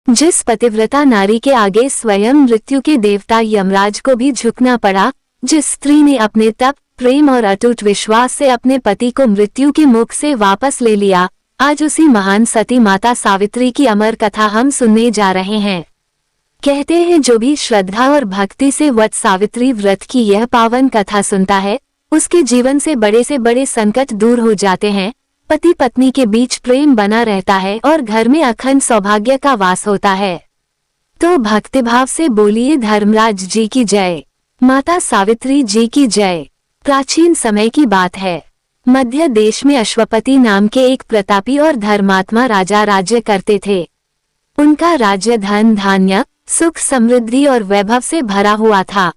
जिस पतिव्रता नारी के आगे स्वयं मृत्यु के देवता यमराज को भी झुकना पड़ा, जिस स्त्री ने अपने तप, प्रेम और अटूट विश्वास से अपने पति को मृत्यु के मुख से वापस ले लिया, आज उसी महान सती माता सावित्री की अमर कथा हम सुनने जा रहे हैं। कहते हैं जो भी श्रद्धा और भक्ति से वट सावित्री व्रत की यह पावन कथा सुनता है, उसके जीवन से बड़े संकट दूर हो जाते हैं, पति पत्नी के बीच प्रेम बना रहता है और घर में अखंड सौभाग्य का वास होता है। तो भक्तिभाव से बोलिए धर्मराज जी की जय, माता सावित्री जी की जय। प्राचीन समय की बात है। मध्य देश में अश्वपति नाम के एक प्रतापी और धर्मात्मा राजा राज्य करते थे। उनका राज्य धन धान्य, सुख समृद्धि और वैभव से भरा हुआ था।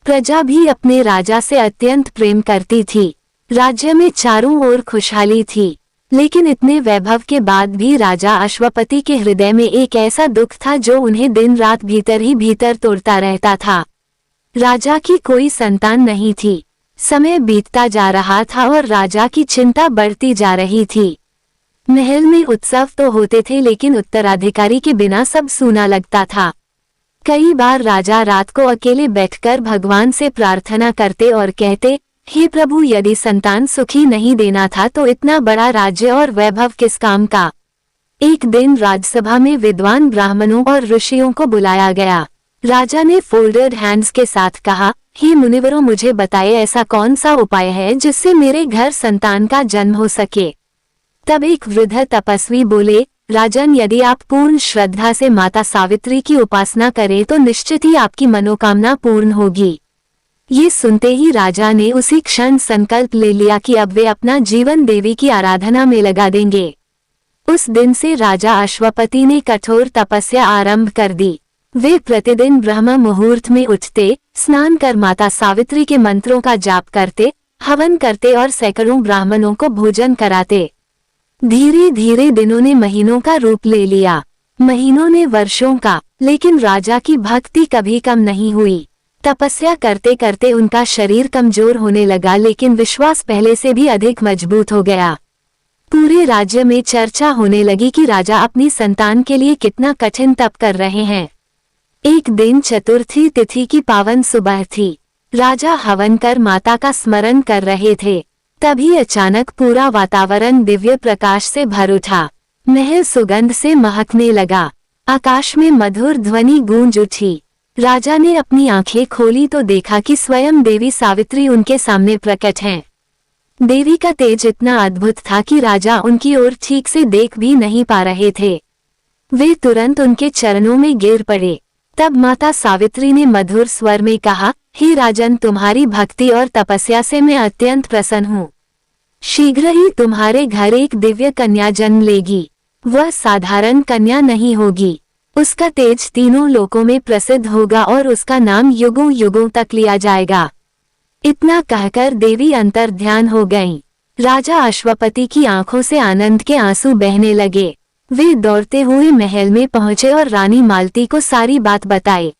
प्रजा भी अपने राजा से अत्यंत प्रेम करती थी। राज्य में चारों ओर खुशहाली थी, लेकिन इतने वैभव के बाद भी राजा अश्वपति के हृदय में एक ऐसा दुख था जो उन्हें दिन रात भीतर ही भीतर तोड़ता रहता था। राजा की कोई संतान नहीं थी। समय बीतता जा रहा था और राजा की चिंता बढ़ती जा रही थी। महल में उत्सव तो होते थे, लेकिन उत्तराधिकारी के बिना सब सूना लगता था। कई बार राजा रात को अकेले बैठकर भगवान से प्रार्थना करते और कहते, हे प्रभु, यदि संतान सुखी नहीं देना था तो इतना बड़ा राज्य और वैभव किस काम का। एक दिन राजसभा में विद्वान ब्राह्मणों और ऋषियों को बुलाया गया। राजा ने फोल्डेड हैंड्स के साथ कहा, हे मुनिवरों, मुझे बताए ऐसा कौन सा उपाय है जिससे मेरे घर संतान का जन्म हो सके। तब एक वृद्ध तपस्वी बोले, राजन, यदि आप पूर्ण श्रद्धा से माता सावित्री की उपासना करें तो निश्चित ही आपकी मनोकामना पूर्ण होगी। ये सुनते ही राजा ने उसी क्षण संकल्प ले लिया कि अब वे अपना जीवन देवी की आराधना में लगा देंगे। उस दिन से राजा अश्वपति ने कठोर तपस्या आरंभ कर दी। वे प्रतिदिन ब्रह्म मुहूर्त में उठते, स्नान कर माता सावित्री के मंत्रों का जाप करते, हवन करते और सैकड़ों ब्राह्मणों को भोजन कराते। धीरे धीरे दिनों ने महीनों का रूप ले लिया, महीनों ने वर्षों का, लेकिन राजा की भक्ति कभी कम नहीं हुई। तपस्या करते करते उनका शरीर कमजोर होने लगा, लेकिन विश्वास पहले से भी अधिक मजबूत हो गया। पूरे राज्य में चर्चा होने लगी कि राजा अपनी संतान के लिए कितना कठिन तप कर रहे हैं। एक दिन चतुर्थी तिथि की पावन सुबह थी। राजा हवन कर माता का स्मरण कर रहे थे। तभी अचानक पूरा वातावरण दिव्य प्रकाश से भर उठा। महल सुगंध से महकने लगा। आकाश में मधुर ध्वनि गूंज उठी। राजा ने अपनी आंखें खोली तो देखा कि स्वयं देवी सावित्री उनके सामने प्रकट हैं। देवी का तेज इतना अद्भुत था कि राजा उनकी ओर ठीक से देख भी नहीं पा रहे थे। वे तुरंत उनके चरणों में गिर पड़े। तब माता सावित्री ने मधुर स्वर में कहा, हे राजन, तुम्हारी भक्ति और तपस्या से मैं अत्यंत प्रसन्न हूँ। शीघ्र ही तुम्हारे घर एक दिव्य कन्या जन्म लेगी। वह साधारण कन्या नहीं होगी। उसका तेज तीनों लोकों में प्रसिद्ध होगा और उसका नाम युगों युगों तक लिया जाएगा। इतना कहकर देवी अंतर ध्यान हो गईं। राजा अश्वपति की आंखों से आनंद के आंसू बहने लगे। वे दौड़ते हुए महल में पहुंचे और रानी मालती को सारी बात बताई।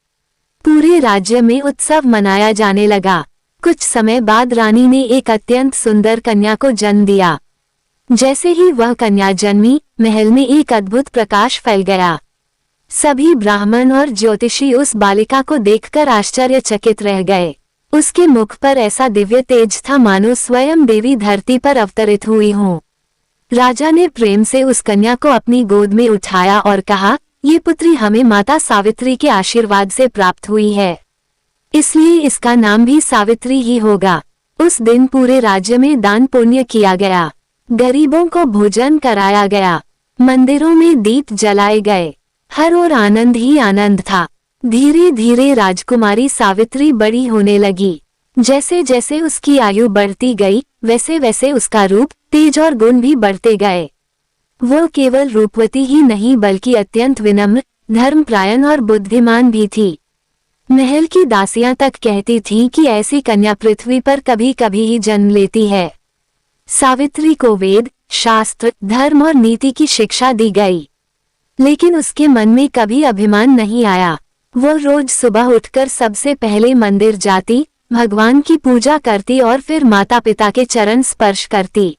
पूरे राज्य में उत्सव मनाया जाने लगा। कुछ समय बाद रानी ने एक अत्यंत सुंदर कन्या को जन्म दिया। जैसे ही वह कन्या जन्मी, महल में एक अद्भुत प्रकाश फैल गया। सभी ब्राह्मण और ज्योतिषी उस बालिका को देखकर आश्चर्यचकित रह गए। उसके मुख पर ऐसा दिव्य तेज था मानो स्वयं देवी धरती पर अवतरित हुई हो। राजा ने प्रेम से उस कन्या को अपनी गोद में उठाया और कहा, ये पुत्री हमें माता सावित्री के आशीर्वाद से प्राप्त हुई है, इसलिए इसका नाम भी सावित्री ही होगा। उस दिन पूरे राज्य में दान पुण्य किया गया। गरीबों को भोजन कराया गया। मंदिरों में दीप जलाए गए। हर ओर आनंद ही आनंद था। धीरे धीरे राजकुमारी सावित्री बड़ी होने लगी। जैसे जैसे उसकी आयु बढ़ती गई, वैसे वैसे उसका रूप, तेज और गुण भी बढ़ते गए। वो केवल रूपवती ही नहीं बल्कि अत्यंत विनम्र, धर्मपरायण और बुद्धिमान भी थी। महल की दासियां तक कहती थीं कि ऐसी कन्या पृथ्वी पर कभी कभी ही जन्म लेती है। सावित्री को वेद, शास्त्र, धर्म और नीति की शिक्षा दी गई, लेकिन उसके मन में कभी अभिमान नहीं आया। वो रोज सुबह उठकर सबसे पहले मंदिर जाती, भगवान की पूजा करती और फिर माता पिता के चरण स्पर्श करती।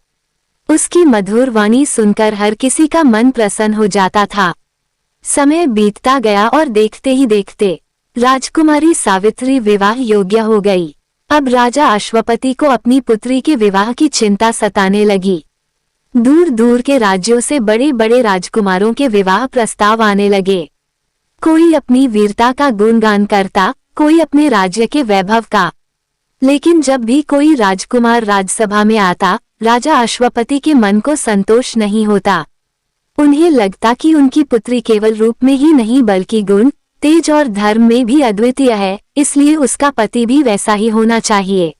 उसकी मधुर वाणी सुनकर हर किसी का मन प्रसन्न हो जाता था। समय बीतता गया और देखते ही देखते राजकुमारी सावित्री विवाह योग्य हो गई। अब राजा अश्वपति को अपनी पुत्री के विवाह की चिंता सताने लगी। दूर दूर के राज्यों से बड़े बड़े राजकुमारों के विवाह प्रस्ताव आने लगे। कोई अपनी वीरता का गुणगान करता, कोई अपने राज्य के वैभव का। लेकिन जब भी कोई राजकुमार राजसभा में आता, राजा अश्वपति के मन को संतोष नहीं होता। उन्हें लगता कि उनकी पुत्री केवल रूप में ही नहीं बल्कि गुण, तेज और धर्म में भी अद्वितीय है, इसलिए उसका पति भी वैसा ही होना चाहिए।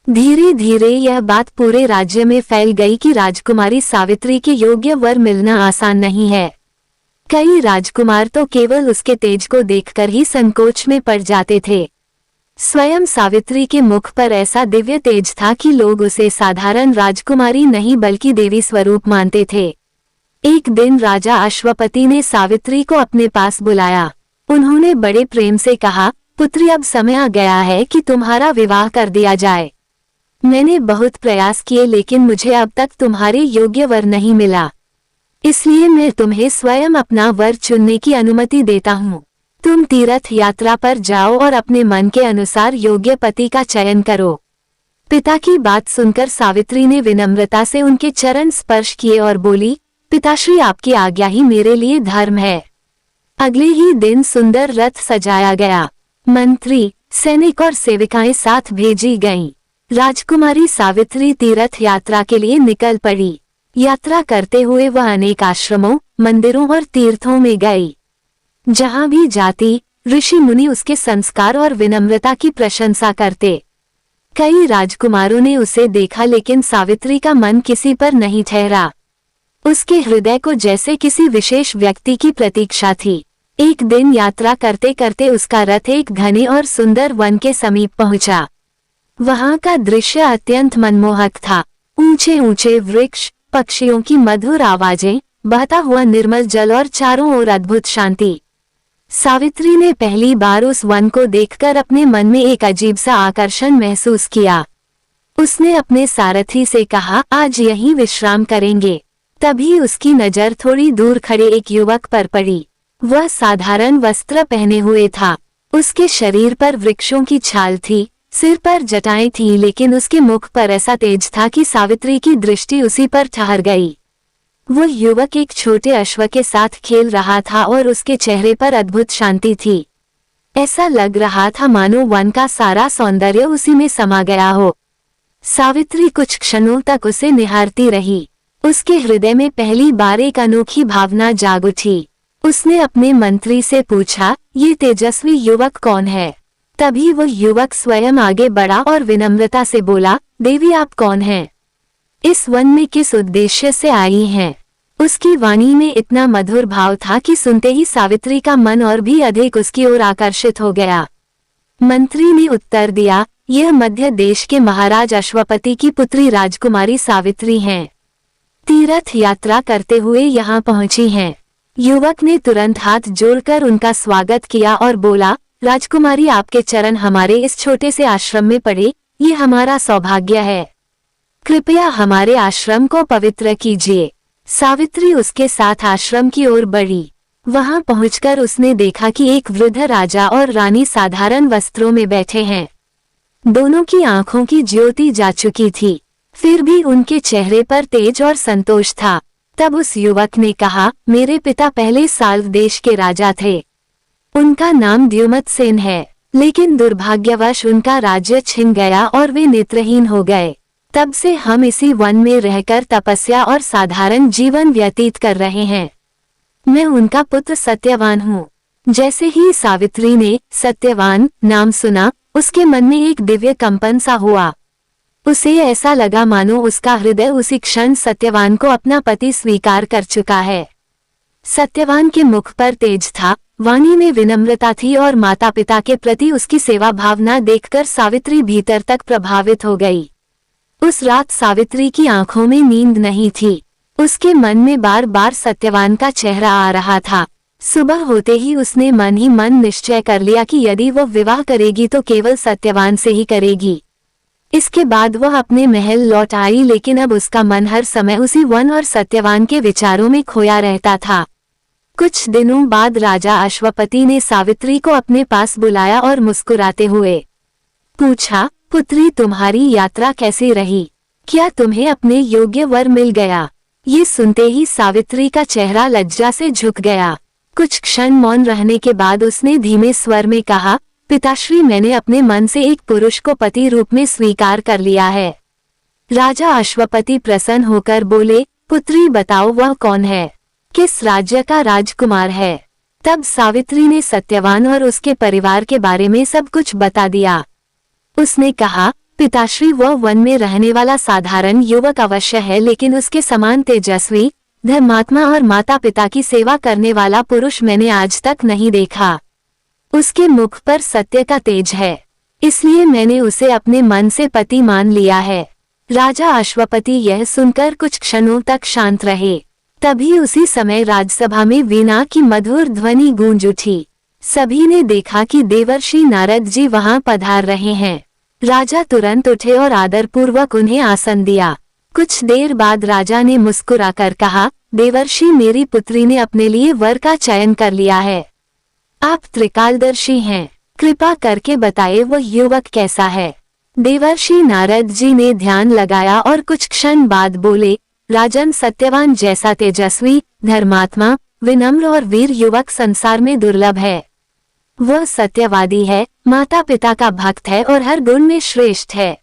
धीरे धीरे यह बात पूरे राज्य में फैल गई कि राजकुमारी सावित्री के योग्य वर मिलना आसान नहीं है। कई राजकुमार तो केवल उसके तेज को देखकर ही संकोच में पड़ जाते थे। स्वयं सावित्री के मुख पर ऐसा दिव्य तेज था कि लोग उसे साधारण राजकुमारी नहीं बल्कि देवी स्वरूप मानते थे। एक दिन राजा अश्वपति ने सावित्री को अपने पास बुलाया। उन्होंने बड़े प्रेम से कहा, पुत्री, अब समय आ गया है कि तुम्हारा विवाह कर दिया जाए। मैंने बहुत प्रयास किए लेकिन मुझे अब तक तुम्हारे योग्य वर नहीं मिला, इसलिए मैं तुम्हें स्वयं अपना वर चुनने की अनुमति देता हूँ। तुम तीर्थ यात्रा पर जाओ और अपने मन के अनुसार योग्य पति का चयन करो। पिता की बात सुनकर सावित्री ने विनम्रता से उनके चरण स्पर्श किए और बोली, पिताश्री, आपकी आज्ञा ही मेरे लिए धर्म है। अगले ही दिन सुंदर रथ सजाया गया। मंत्री, सैनिक और सेविकाएं साथ भेजी गईं। राजकुमारी सावित्री तीर्थ यात्रा के लिए निकल पड़ी। यात्रा करते हुए वह अनेक आश्रमों, मंदिरों और तीर्थों में गई। जहां भी जाती, ऋषि मुनि उसके संस्कार और विनम्रता की प्रशंसा करते। कई राजकुमारों ने उसे देखा लेकिन सावित्री का मन किसी पर नहीं ठहरा। उसके हृदय को जैसे किसी विशेष व्यक्ति की प्रतीक्षा थी। एक दिन यात्रा करते करते उसका रथ एक घने और सुंदर वन के समीप पहुंचा। वहां का दृश्य अत्यंत मनमोहक था। ऊंचे ऊंचे वृक्ष, पक्षियों की मधुर आवाजें, बहता हुआ निर्मल जल और चारों ओर अद्भुत शांति। सावित्री ने पहली बार उस वन को देखकर अपने मन में एक अजीब सा आकर्षण महसूस किया। उसने अपने सारथी से कहा, आज यहीं विश्राम करेंगे। तभी उसकी नजर थोड़ी दूर खड़े एक युवक पर पड़ी। वह साधारण वस्त्र पहने हुए था। उसके शरीर पर वृक्षों की छाल थी, सिर पर जटाएं थीं, लेकिन उसके मुख पर ऐसा तेज था कि सावित्री की दृष्टि उसी पर ठहर गई। वो युवक एक छोटे अश्व के साथ खेल रहा था और उसके चेहरे पर अद्भुत शांति थी। ऐसा लग रहा था मानो वन का सारा सौंदर्य उसी में समा गया हो। सावित्री कुछ क्षणों तक उसे निहारती रही। उसके हृदय में पहली बार एक अनोखी भावना जाग उठी। उसने अपने मंत्री से पूछा, ये तेजस्वी युवक कौन है? तभी वह युवक स्वयं आगे बढ़ा और विनम्रता से बोला, देवी, आप कौन हैं? इस वन में किस उद्देश्य से आई हैं? उसकी वाणी में इतना मधुर भाव था कि सुनते ही सावित्री का मन और भी अधिक उसकी ओर आकर्षित हो गया। मंत्री ने उत्तर दिया, यह मध्य देश के महाराज अश्वपति की पुत्री राजकुमारी सावित्री हैं। तीर्थ यात्रा करते हुए यहाँ पहुंची हैं। युवक ने तुरंत हाथ जोड़कर उनका स्वागत किया और बोला, राजकुमारी, आपके चरण हमारे इस छोटे से आश्रम में पड़े, ये हमारा सौभाग्य है। कृपया हमारे आश्रम को पवित्र कीजिए। सावित्री उसके साथ आश्रम की ओर बढ़ी। वहां पहुंचकर उसने देखा कि एक वृद्ध राजा और रानी साधारण वस्त्रों में बैठे हैं। दोनों की आंखों की ज्योति जा चुकी थी, फिर भी उनके चेहरे पर तेज और संतोष था। तब उस युवक ने कहा, मेरे पिता पहले साल देश के राजा थे। उनका नाम द्युमत सेन है, लेकिन दुर्भाग्यवश उनका राज्य छिन गया और वे नेत्रहीन हो गए। तब से हम इसी वन में रहकर तपस्या और साधारण जीवन व्यतीत कर रहे हैं। मैं उनका पुत्र सत्यवान हूँ। जैसे ही सावित्री ने सत्यवान नाम सुना, उसके मन में एक दिव्य कंपन सा हुआ। उसे ऐसा लगा मानो उसका हृदय उसी क्षण सत्यवान को अपना पति स्वीकार कर चुका है। सत्यवान के मुख पर तेज था, वाणी में विनम्रता थी और माता पिता के प्रति उसकी सेवा भावना देखकर सावित्री भीतर तक प्रभावित हो गई। उस रात सावित्री की आंखों में नींद नहीं थी। उसके मन में बार बार सत्यवान का चेहरा आ रहा था। सुबह होते ही उसने मन ही मन निश्चय कर लिया कि यदि वह विवाह करेगी तो केवल सत्यवान से ही करेगी। इसके बाद वह अपने महल लौट आई, लेकिन अब उसका मन हर समय उसी वन और सत्यवान के विचारों में खोया रहता था। कुछ दिनों बाद राजा अश्वपति ने सावित्री को अपने पास बुलाया और मुस्कुराते हुए पूछा, पुत्री तुम्हारी यात्रा कैसी रही? क्या तुम्हें अपने योग्य वर मिल गया? ये सुनते ही सावित्री का चेहरा लज्जा से झुक गया। कुछ क्षण मौन रहने के बाद उसने धीमे स्वर में कहा, पिताश्री मैंने अपने मन से एक पुरुष को पति रूप में स्वीकार कर लिया है। राजा अश्वपति प्रसन्न होकर बोले, पुत्री बताओ वह कौन है, किस राज्य का राजकुमार है? तब सावित्री ने सत्यवान और उसके परिवार के बारे में सब कुछ बता दिया। उसने कहा, पिताश्री वह वन में रहने वाला साधारण युवक अवश्य है, लेकिन उसके समान तेजस्वी, धर्मात्मा और माता पिता की सेवा करने वाला पुरुष मैंने आज तक नहीं देखा। उसके मुख पर सत्य का तेज है, इसलिए मैंने उसे अपने मन से पति मान लिया है। राजा अश्वपति यह सुनकर कुछ क्षणों तक शांत रहे। तभी उसी समय राजसभा में वीणा की मधुर ध्वनि गूंज उठी। सभी ने देखा कि देवर्षि नारद जी वहां पधार रहे हैं। राजा तुरंत उठे और आदरपूर्वक उन्हें आसन दिया। कुछ देर बाद राजा ने मुस्कुराकर कहा, देवर्षि मेरी पुत्री ने अपने लिए वर का चयन कर लिया है। आप त्रिकालदर्शी हैं, कृपा करके बताइए वह युवक कैसा है? देवर्षि नारद जी ने ध्यान लगाया और कुछ क्षण बाद बोले, राजन सत्यवान जैसा तेजस्वी, धर्मात्मा, विनम्र और वीर युवक संसार में दुर्लभ है। वह सत्यवादी है, माता पिता का भक्त है और हर गुण में श्रेष्ठ है।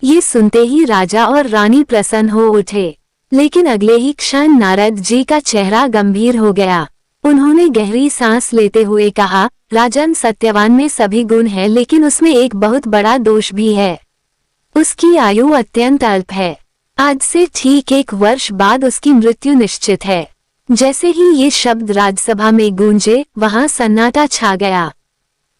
ये सुनते ही राजा और रानी प्रसन्न हो उठे, लेकिन अगले ही क्षण नारद जी का चेहरा गंभीर हो गया। उन्होंने गहरी सांस लेते हुए कहा, राजन सत्यवान में सभी गुण हैं, लेकिन उसमें एक बहुत बड़ा दोष भी है। उसकी आयु अत्यंत अल्प है। आज से ठीक 1 वर्ष बाद उसकी मृत्यु निश्चित है। जैसे ही ये शब्द राजसभा में गूंजे, वहां सन्नाटा छा गया।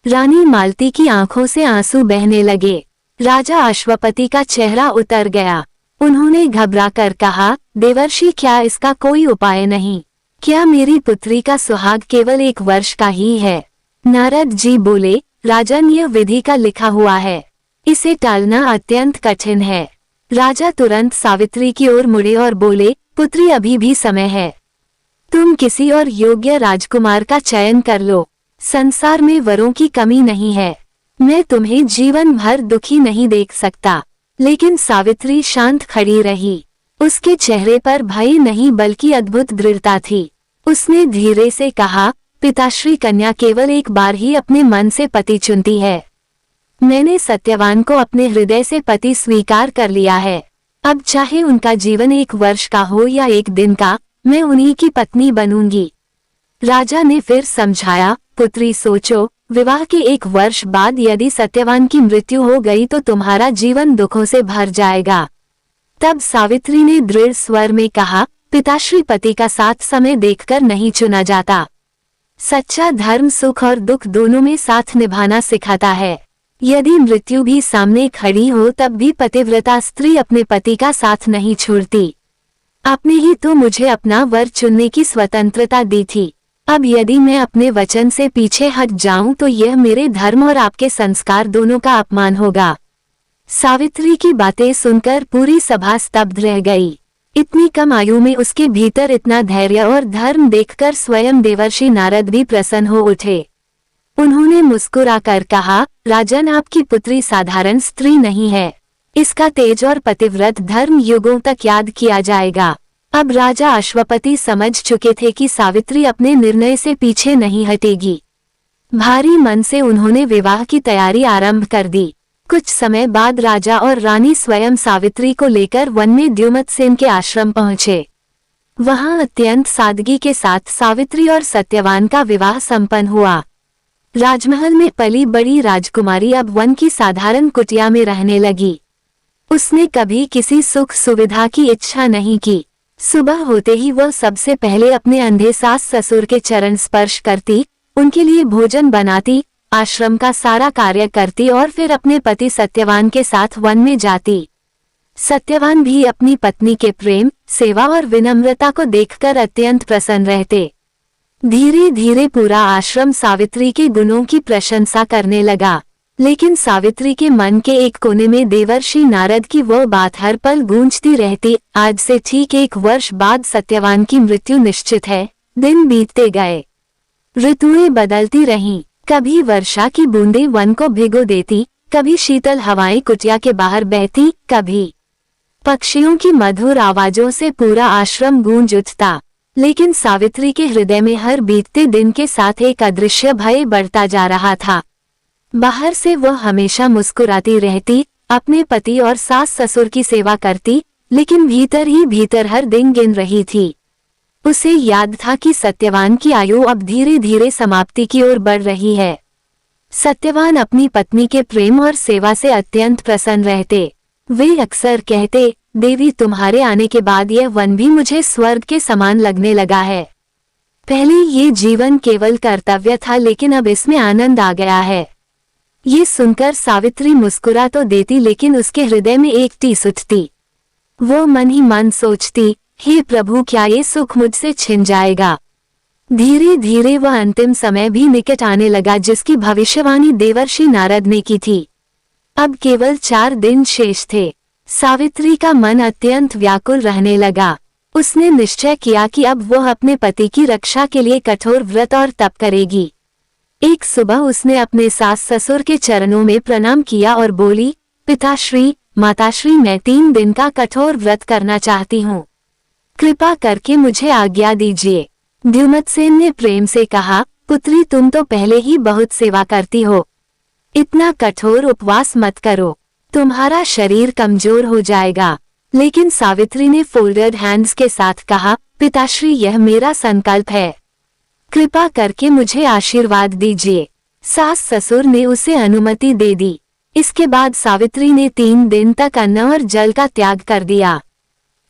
रानी मालती की आंखों से आंसू बहने लगे। राजा अश्वपति का चेहरा उतर गया। उन्होंने घबराकर कहा, देवर्षि क्या इसका कोई उपाय नहीं? क्या मेरी पुत्री का सुहाग केवल 1 वर्ष का ही है? नारद जी बोले, राजन यह विधि का लिखा हुआ है, इसे टालना अत्यंत कठिन है। राजा तुरंत सावित्री की ओर मुड़े और बोले, पुत्री अभी भी समय है, तुम किसी और योग्य राजकुमार का चयन कर लो। संसार में वरों की कमी नहीं है। मैं तुम्हें जीवन भर दुखी नहीं देख सकता। लेकिन सावित्री शांत खड़ी रही। उसके चेहरे पर भय नहीं बल्कि अद्भुत दृढ़ता थी। उसने धीरे से कहा, पिताश्री कन्या केवल एक बार ही अपने मन से पति चुनती है। मैंने सत्यवान को अपने हृदय से पति स्वीकार कर लिया है। अब चाहे उनका जीवन 1 वर्ष का हो या 1 दिन का, मैं उन्हीं की पत्नी बनूंगी। राजा ने फिर समझाया, पुत्री सोचो, विवाह के 1 वर्ष बाद यदि सत्यवान की मृत्यु हो गई तो तुम्हारा जीवन दुखों से भर जाएगा। तब सावित्री ने दृढ़ स्वर में कहा, पिताश्री पति का साथ समय देखकर नहीं चुना जाता। सच्चा धर्म सुख और दुख दोनों में साथ निभाना सिखाता है। यदि मृत्यु भी सामने खड़ी हो तब भी पतिव्रता स्त्री अपने पति का साथ नहीं छोड़ती। आपने ही तो मुझे अपना वर चुनने की स्वतंत्रता दी थी। अब यदि मैं अपने वचन से पीछे हट जाऊं तो यह मेरे धर्म और आपके संस्कार दोनों का अपमान होगा। सावित्री की बातें सुनकर पूरी सभा स्तब्ध रह गई। इतनी कम आयु में उसके भीतर इतना धैर्य और धर्म देखकर स्वयं देवर्षि नारद भी प्रसन्न हो उठे। उन्होंने मुस्कुराकर कहा, राजन आपकी पुत्री साधारण स्त्री नहीं है। इसका तेज और पतिव्रत धर्म युगों तक याद किया जाएगा। अब राजा अश्वपति समझ चुके थे कि सावित्री अपने निर्णय से पीछे नहीं हटेगी। भारी मन से उन्होंने विवाह की तैयारी आरंभ कर दी। कुछ समय बाद राजा और रानी स्वयं सावित्री को लेकर वन में द्युमतसेन के आश्रम पहुंचे। वहां अत्यंत सादगी के साथ सावित्री और सत्यवान का विवाह संपन्न हुआ। राजमहल में पली बड़ी राजकुमारी अब वन की साधारण कुटिया में रहने लगी। उसने कभी किसी सुख सुविधा की इच्छा नहीं की। सुबह होते ही वह सबसे पहले अपने अंधे सास ससुर के चरण स्पर्श करती, उनके लिए भोजन बनाती, आश्रम का सारा कार्य करती और फिर अपने पति सत्यवान के साथ वन में जाती। सत्यवान भी अपनी पत्नी के प्रेम, सेवा और विनम्रता को देखकर अत्यंत प्रसन्न रहते। धीरे धीरे पूरा आश्रम सावित्री के गुणों की प्रशंसा करने लगा। लेकिन सावित्री के मन के एक कोने में देवर्षि नारद की वह बात हर पल गूंजती रहती, आज से ठीक 1 वर्ष बाद सत्यवान की मृत्यु निश्चित है। दिन बीतते गए, ऋतुएं बदलती रहीं। कभी वर्षा की बूंदें वन को भिगो देती, कभी शीतल हवाएं कुटिया के बाहर बहती, कभी पक्षियों की मधुर आवाजों से पूरा आश्रम गूंज उठता। लेकिन सावित्री के हृदय में हर बीतते दिन के साथ एक अदृश्य भय बढ़ता जा रहा था। बाहर से वह हमेशा मुस्कुराती रहती, अपने पति और सास ससुर की सेवा करती, लेकिन भीतर ही भीतर हर दिन गिन रही थी। उसे याद था कि सत्यवान की आयु अब धीरे धीरे समाप्ति की ओर बढ़ रही है। सत्यवान अपनी पत्नी के प्रेम और सेवा से अत्यंत प्रसन्न रहते। वे अक्सर कहते, देवी तुम्हारे आने के बाद यह वन भी मुझे स्वर्ग के समान लगने लगा है। पहले ये जीवन केवल कर्तव्य था, लेकिन अब इसमें आनंद आ गया है। ये सुनकर सावित्री मुस्कुरा तो देती, लेकिन उसके हृदय में एक टीस उठती। वो मन ही मन सोचती, हे प्रभु, क्या ये सुख मुझसे छिन जाएगा। धीरे धीरे वह अंतिम समय भी निकट आने लगा जिसकी भविष्यवाणी देवर्षि नारद ने की थी। अब केवल 4 दिन शेष थे। सावित्री का मन अत्यंत व्याकुल रहने लगा। उसने निश्चय किया कि अब वह अपने पति की रक्षा के लिए कठोर व्रत और तप करेगी। एक सुबह उसने अपने सास ससुर के चरणों में प्रणाम किया और बोली, पिताश्री, माताश्री, मैं 3 दिन का कठोर व्रत करना चाहती हूँ। कृपा करके मुझे आज्ञा दीजिए। द्युमत्सेन ने प्रेम से कहा, पुत्री, तुम तो पहले ही बहुत सेवा करती हो। इतना कठोर उपवास मत करो, तुम्हारा शरीर कमजोर हो जाएगा। लेकिन सावित्री ने फोल्डेड हैंड्स के साथ कहा, पिताश्री, यह मेरा संकल्प है। कृपा करके मुझे आशीर्वाद दीजिए। सास ससुर ने उसे अनुमति दे दी। इसके बाद सावित्री ने 3 दिन तक अन्न और जल का त्याग कर दिया।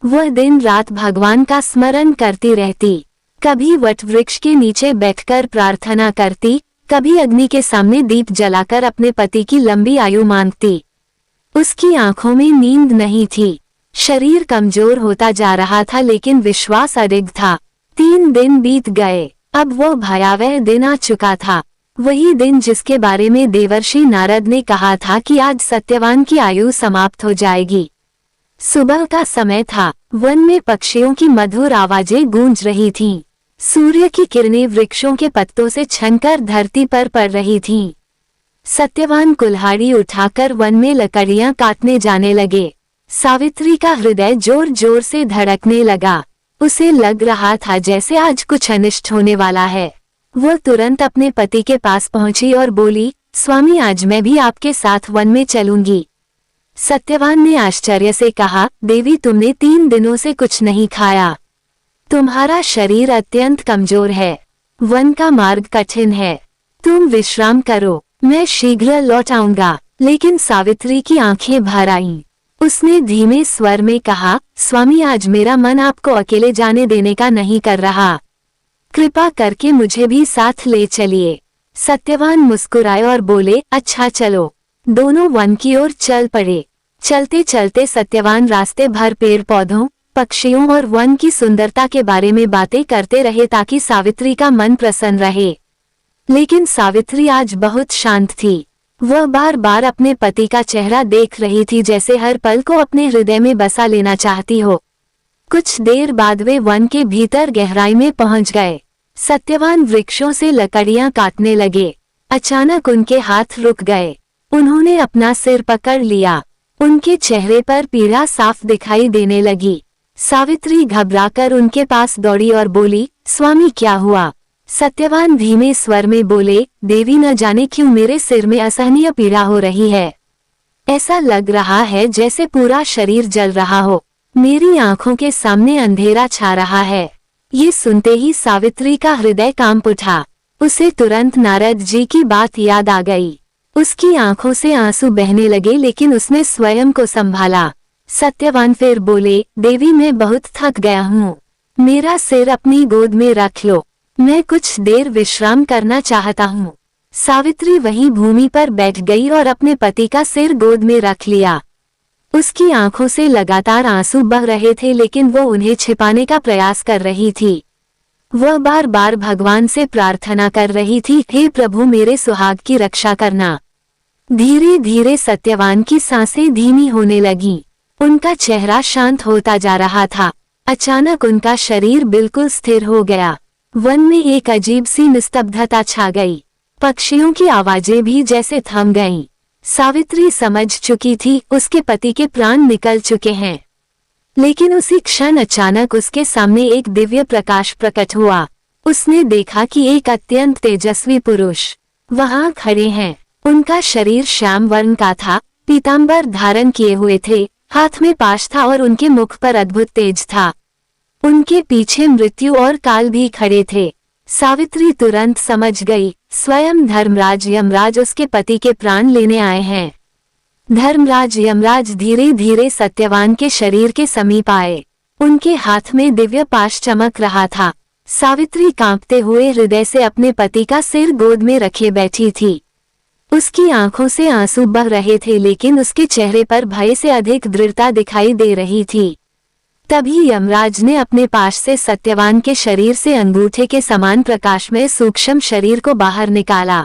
वह दिन रात भगवान का स्मरण करती रहती। कभी वट वृक्ष के नीचे बैठकर प्रार्थना करती, कभी अग्नि के सामने दीप जलाकर अपने पति की लंबी आयु मांगती। उसकी आंखों में नींद नहीं थी। शरीर कमजोर होता जा रहा था, लेकिन विश्वास अडिग था। 3 दिन बीत गए। अब वह भयावह दिन आ चुका था। वही दिन जिसके बारे में देवर्षि नारद ने कहा था कि आज सत्यवान की आयु समाप्त हो जाएगी। सुबह का समय था। वन में पक्षियों की मधुर आवाजें गूंज रही थीं। सूर्य की किरणें वृक्षों के पत्तों से छनकर धरती पर पड़ रही थीं। सत्यवान कुल्हाड़ी उठाकर वन में लकड़ियां काटने जाने लगे। सावित्री का हृदय जोर जोर से धड़कने लगा। उसे लग रहा था जैसे आज कुछ अनिष्ट होने वाला है। वह तुरंत अपने पति के पास पहुंची और बोली, स्वामी, आज मैं भी आपके साथ वन में चलूंगी। सत्यवान ने आश्चर्य से कहा, देवी, तुमने 3 दिनों से कुछ नहीं खाया। तुम्हारा शरीर अत्यंत कमजोर है। वन का मार्ग कठिन है। तुम विश्राम करो, मैं शीघ्र लौट आऊंगा। लेकिन सावित्री की आंखें भर आईं। उसने धीमे स्वर में कहा, स्वामी, आज मेरा मन आपको अकेले जाने देने का नहीं कर रहा। कृपा करके मुझे भी साथ ले चलिए। सत्यवान मुस्कुराए और बोले, अच्छा चलो। दोनों वन की ओर चल पड़े। चलते चलते सत्यवान रास्ते भर पेड़ पौधों, पक्षियों और वन की सुंदरता के बारे में बातें करते रहे ताकि सावित्री का मन प्रसन्न रहे। लेकिन सावित्री आज बहुत शांत थी। वह बार बार अपने पति का चेहरा देख रही थी, जैसे हर पल को अपने हृदय में बसा लेना चाहती हो। कुछ देर बाद वे वन के भीतर गहराई में पहुंच गए। सत्यवान वृक्षों से लकड़ियां काटने लगे। अचानक उनके हाथ रुक गए। उन्होंने अपना सिर पकड़ लिया। उनके चेहरे पर पीड़ा साफ दिखाई देने लगी। सावित्री घबराकर उनके पास दौड़ी और बोली, स्वामी, क्या हुआ? सत्यवान धीमे स्वर में बोले, देवी, न जाने क्यों मेरे सिर में असहनीय पीड़ा हो रही है। ऐसा लग रहा है जैसे पूरा शरीर जल रहा हो। मेरी आंखों के सामने अंधेरा छा रहा है। ये सुनते ही सावित्री का हृदय कांप उठा। उसे तुरंत नारद जी की बात याद आ गई। उसकी आंखों से आंसू बहने लगे, लेकिन उसने स्वयं को संभाला। सत्यवान फिर बोले, देवी, मैं बहुत थक गया हूँ। मेरा सिर अपनी गोद में रख लो। मैं कुछ देर विश्राम करना चाहता हूँ। सावित्री वहीं भूमि पर बैठ गई और अपने पति का सिर गोद में रख लिया। उसकी आंखों से लगातार आंसू बह रहे थे, लेकिन वो उन्हें छिपाने का प्रयास कर रही थी। वह बार बार भगवान से प्रार्थना कर रही थी, हे प्रभु, मेरे सुहाग की रक्षा करना। धीरे धीरे सत्यवान की सांसें धीमी होने लगीं। उनका चेहरा शांत होता जा रहा था। अचानक उनका शरीर बिल्कुल स्थिर हो गया। वन में एक अजीब सी निस्तब्धता छा गई। पक्षियों की आवाजें भी जैसे थम गईं। सावित्री समझ चुकी थी उसके पति के प्राण निकल चुके हैं। लेकिन उसी क्षण अचानक उसके सामने एक दिव्य प्रकाश प्रकट हुआ। उसने देखा कि एक अत्यंत तेजस्वी पुरुष वहां खड़े हैं। उनका शरीर श्याम वर्ण का था, पीतांबर धारण किए हुए थे, हाथ में पाश था और उनके मुख पर अद्भुत तेज था। उनके पीछे मृत्यु और काल भी खड़े थे। सावित्री तुरंत समझ गई, स्वयं धर्मराज यमराज उसके पति के प्राण लेने आए हैं। धर्मराज यमराज धीरे धीरे सत्यवान के शरीर के समीप आए। उनके हाथ में दिव्य पाश चमक रहा था। सावित्री कांपते हुए हृदय से अपने पति का सिर गोद में रखे बैठी थी। उसकी आंखों से आंसू बह रहे थे, लेकिन उसके चेहरे पर भय से अधिक दृढ़ता दिखाई दे रही थी। तभी यमराज ने अपने पाश से सत्यवान के शरीर से अंगूठे के समान प्रकाश में सूक्ष्म शरीर को बाहर निकाला।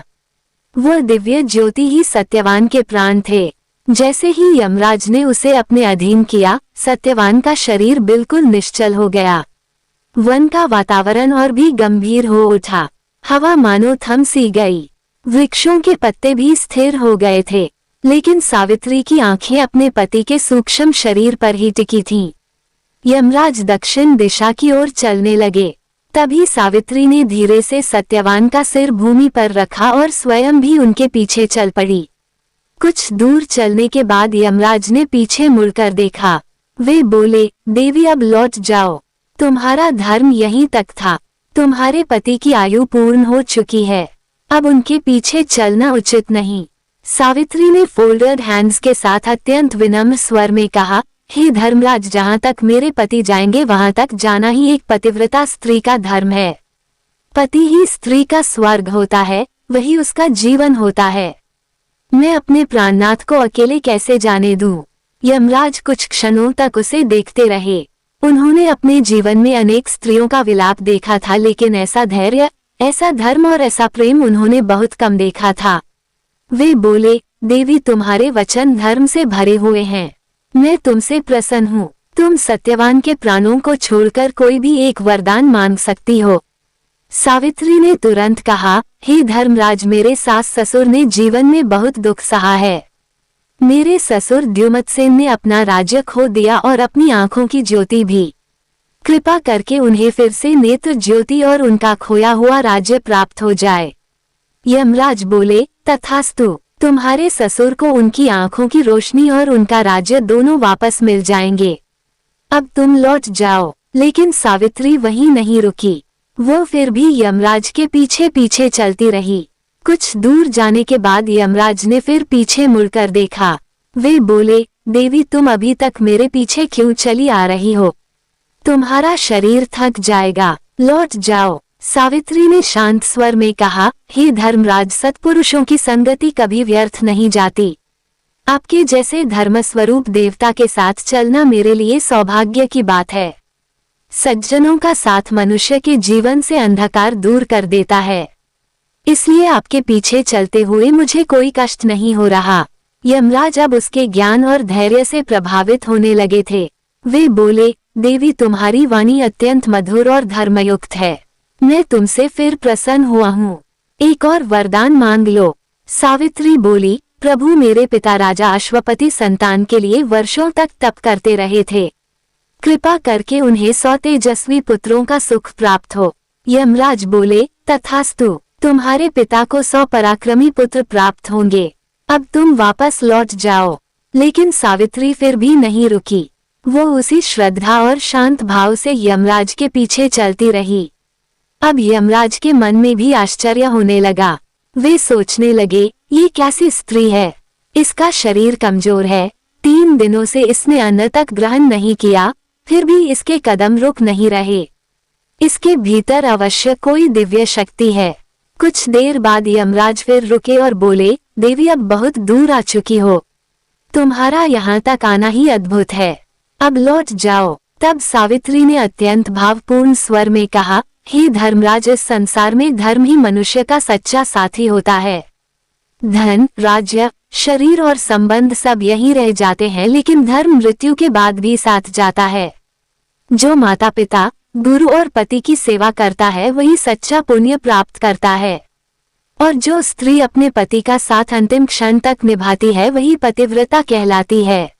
वह दिव्य ज्योति ही सत्यवान के प्राण थे। जैसे ही यमराज ने उसे अपने अधीन किया, सत्यवान का शरीर बिल्कुल निश्चल हो गया। वन का वातावरण और भी गंभीर हो उठा। हवा मानो थम सी गई। वृक्षों के पत्ते भी स्थिर हो गए थे, लेकिन सावित्री की आंखें अपने पति के सूक्ष्म शरीर पर ही टिकी थीं। यमराज दक्षिण दिशा की ओर चलने लगे। तभी सावित्री ने धीरे से सत्यवान का सिर भूमि पर रखा और स्वयं भी उनके पीछे चल पड़ी। कुछ दूर चलने के बाद यमराज ने पीछे मुड़कर देखा। वे बोले, देवी अब लौट जाओ, तुम्हारा धर्म यहीं तक था। तुम्हारे पति की आयु पूर्ण हो चुकी है, अब उनके पीछे चलना उचित नहीं। सावित्री ने फोल्डेड हैंड्स के साथ अत्यंत विनम्र स्वर में कहा, हे धर्मराज, जहाँ तक मेरे पति जाएंगे वहां तक जाना ही एक पतिव्रता स्त्री का धर्म है। पति ही स्त्री का स्वर्ग होता है, वही उसका जीवन होता है। मैं अपने प्राणनाथ को अकेले कैसे जाने दूं? यमराज कुछ क्षणों तक उसे देखते रहे। उन्होंने अपने जीवन में अनेक स्त्रियों का विलाप देखा था, लेकिन ऐसा धैर्य, ऐसा धर्म और ऐसा प्रेम उन्होंने बहुत कम देखा था। वे बोले, देवी, तुम्हारे वचन धर्म से भरे हुए हैं। मैं तुमसे प्रसन्न हूँ। तुम सत्यवान के प्राणों को छोड़कर कोई भी एक वरदान मांग सकती हो। सावित्री ने तुरंत कहा, हे धर्मराज, मेरे सास ससुर ने जीवन में बहुत दुख सहा है। मेरे ससुर द्युमत्सेन ने अपना राज्य खो दिया और अपनी आंखों की ज्योति भी। कृपा करके उन्हें फिर से नेत्र ज्योति और उनका खोया हुआ राज्य प्राप्त हो जाए। यमराज बोले, तथास्तु। तुम्हारे ससुर को उनकी आंखों की रोशनी और उनका राज्य दोनों वापस मिल जाएंगे। अब तुम लौट जाओ। लेकिन सावित्री वहीं नहीं रुकी। वो फिर भी यमराज के पीछे पीछे चलती रही। कुछ दूर जाने के बाद यमराज ने फिर पीछे मुड़कर देखा। वे बोले, देवी, तुम अभी तक मेरे पीछे क्यों चली आ रही हो? तुम्हारा शरीर थक जाएगा, लौट जाओ। सावित्री ने शांत स्वर में कहा, हे धर्मराज, सत्पुरुषों की संगति कभी व्यर्थ नहीं जाती। आपके जैसे धर्मस्वरूप देवता के साथ चलना मेरे लिए सौभाग्य की बात है। सज्जनों का साथ मनुष्य के जीवन से अंधकार दूर कर देता है। इसलिए आपके पीछे चलते हुए मुझे कोई कष्ट नहीं हो रहा। यमराज अब उसके ज्ञान और धैर्य से प्रभावित होने लगे थे। वे बोले, देवी, तुम्हारी वाणी अत्यंत मधुर और धर्मयुक्त है। मैं तुमसे फिर प्रसन्न हुआ हूँ। एक और वरदान मांग लो। सावित्री बोली, प्रभु, मेरे पिता राजा अश्वपति संतान के लिए वर्षों तक तप करते रहे थे। कृपा करके उन्हें 100 तेजस्वी पुत्रों का सुख प्राप्त हो। यमराज बोले, तथास्तु। तुम्हारे पिता को 100 पराक्रमी पुत्र प्राप्त होंगे। अब तुम वापस लौट जाओ। लेकिन सावित्री फिर भी नहीं रुकी। वो उसी श्रद्धा और शांत भाव से यमराज के पीछे चलती रही। अब यमराज के मन में भी आश्चर्य होने लगा। वे सोचने लगे, ये कैसी स्त्री है? इसका शरीर कमजोर है, 3 दिनों से इसने अन्न तक ग्रहण नहीं किया, फिर भी इसके कदम रुक नहीं रहे। इसके भीतर अवश्य कोई दिव्य शक्ति है। कुछ देर बाद यमराज फिर रुके और बोले, देवी, अब बहुत दूर आ चुकी हो। तुम्हारा यहाँ तक आना ही अद्भुत है। अब लौट जाओ। तब सावित्री ने अत्यंत भावपूर्ण स्वर में कहा, हे धर्मराज, इस संसार में धर्म ही मनुष्य का सच्चा साथी होता है। धन, राज्य, शरीर और संबंध सब यहीं रह जाते हैं, लेकिन धर्म मृत्यु के बाद भी साथ जाता है। जो माता पिता, गुरु और पति की सेवा करता है वही सच्चा पुण्य प्राप्त करता है। और जो स्त्री अपने पति का साथ अंतिम क्षण तक निभाती है वही पतिव्रता कहलाती है।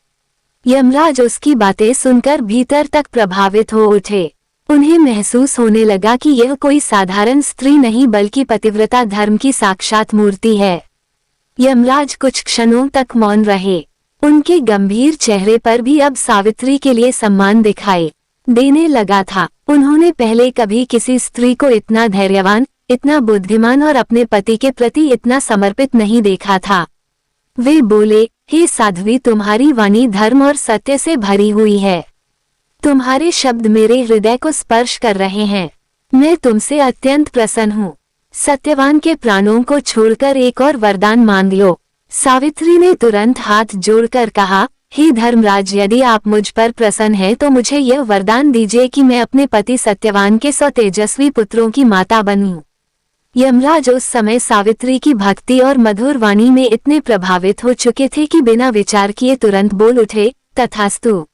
यमराज उसकी बातें सुनकर भीतर तक प्रभावित हो उठे। उन्हें महसूस होने लगा कि यह कोई साधारण स्त्री नहीं बल्कि पतिव्रता धर्म की साक्षात मूर्ति है। यमराज कुछ क्षणों तक मौन रहे। उनके गंभीर चेहरे पर भी अब सावित्री के लिए सम्मान दिखाई देने लगा था। उन्होंने पहले कभी किसी स्त्री को इतना धैर्यवान, इतना बुद्धिमान और अपने पति के प्रति इतना समर्पित नहीं देखा था। वे बोले, हे साध्वी, तुम्हारी वाणी धर्म और सत्य से भरी हुई है। तुम्हारे शब्द मेरे हृदय को स्पर्श कर रहे हैं। मैं तुमसे अत्यंत प्रसन्न हूँ। सत्यवान के प्राणों को छोड़कर एक और वरदान मांग लो। सावित्री ने तुरंत हाथ जोड़कर कहा, हे धर्मराज, यदि आप मुझ पर प्रसन्न हैं तो मुझे यह वरदान दीजिए कि मैं अपने पति सत्यवान के 100 तेजस्वी पुत्रों की माता बनूं। यमराज उस समय सावित्री की भक्ति और मधुर वाणी में इतने प्रभावित हो चुके थे कि बिना विचार किए तुरंत बोल उठे, तथास्तु,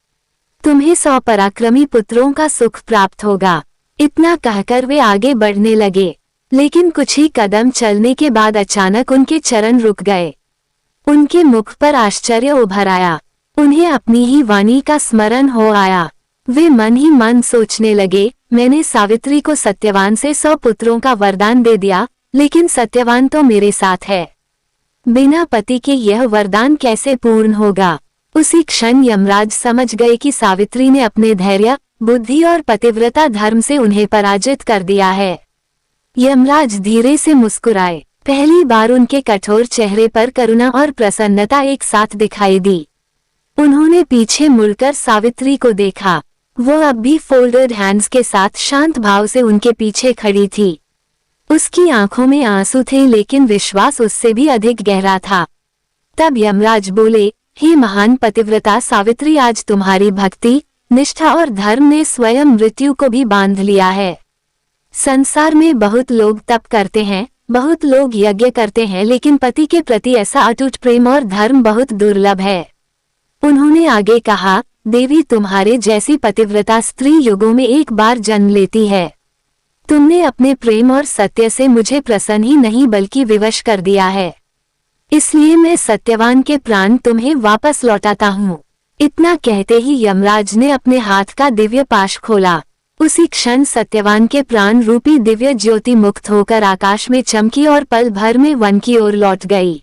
तुम्हें 100 पराक्रमी पुत्रों का सुख प्राप्त होगा। इतना कहकर वे आगे बढ़ने लगे, लेकिन कुछ ही कदम चलने के बाद अचानक उनके चरण रुक गए। उनके मुख पर आश्चर्य उभर आया। उन्हें अपनी ही वाणी का स्मरण हो आया। वे मन ही मन सोचने लगे, मैंने सावित्री को सत्यवान से 100 पुत्रों का वरदान दे दिया, लेकिन सत्यवान तो मेरे साथ है। बिना पति के यह वरदान कैसे पूर्ण होगा। उसी क्षण यमराज समझ गए कि सावित्री ने अपने धैर्य, बुद्धि और पतिव्रता धर्म से उन्हें पराजित कर दिया है। यमराज धीरे से मुस्कुराए। पहली बार उनके कठोर चेहरे पर करुणा और प्रसन्नता एक साथ दिखाई दी। उन्होंने पीछे मुड़कर सावित्री को देखा। वो अब भी फोल्डेड हैंड्स के साथ शांत भाव से उनके पीछे खड़ी थी। उसकी आंखों में आंसू थे, लेकिन विश्वास उससे भी अधिक गहरा था। तब यमराज बोले, हे महान पतिव्रता सावित्री, आज तुम्हारी भक्ति, निष्ठा और धर्म ने स्वयं मृत्यु को भी बांध लिया है। संसार में बहुत लोग तप करते हैं, बहुत लोग यज्ञ करते हैं, लेकिन पति के प्रति ऐसा अटूट प्रेम और धर्म बहुत दुर्लभ है। उन्होंने आगे कहा, देवी, तुम्हारे जैसी पतिव्रता स्त्री युगों में एक बार जन्म लेती है। तुमने अपने प्रेम और सत्य से मुझे प्रसन्न ही नहीं बल्कि विवश कर दिया है। इसलिए मैं सत्यवान के प्राण तुम्हें वापस लौटाता हूँ। इतना कहते ही यमराज ने अपने हाथ का दिव्य पाश खोला। उसी क्षण सत्यवान के प्राण रूपी दिव्य ज्योति मुक्त होकर आकाश में चमकी और पल भर में वन की ओर लौट गई।